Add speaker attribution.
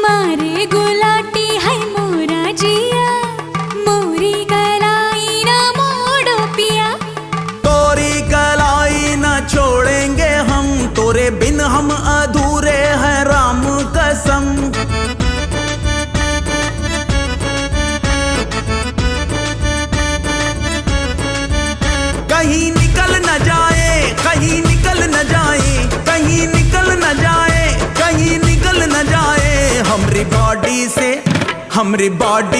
Speaker 1: मारे गुलाटी है मोरा जिया, मोरी कलाई ना मोड़ो पिया।
Speaker 2: तोरी कलाई न छोड़ेंगे हम, तोरे बिन हम अधूरे हैं राम कसम। कहीं निकल न जाए, कहीं निकल न जाए, कहीं निकल न जाए, कहीं निकल न जाए हमरी बॉडी से, हमरी बॉडी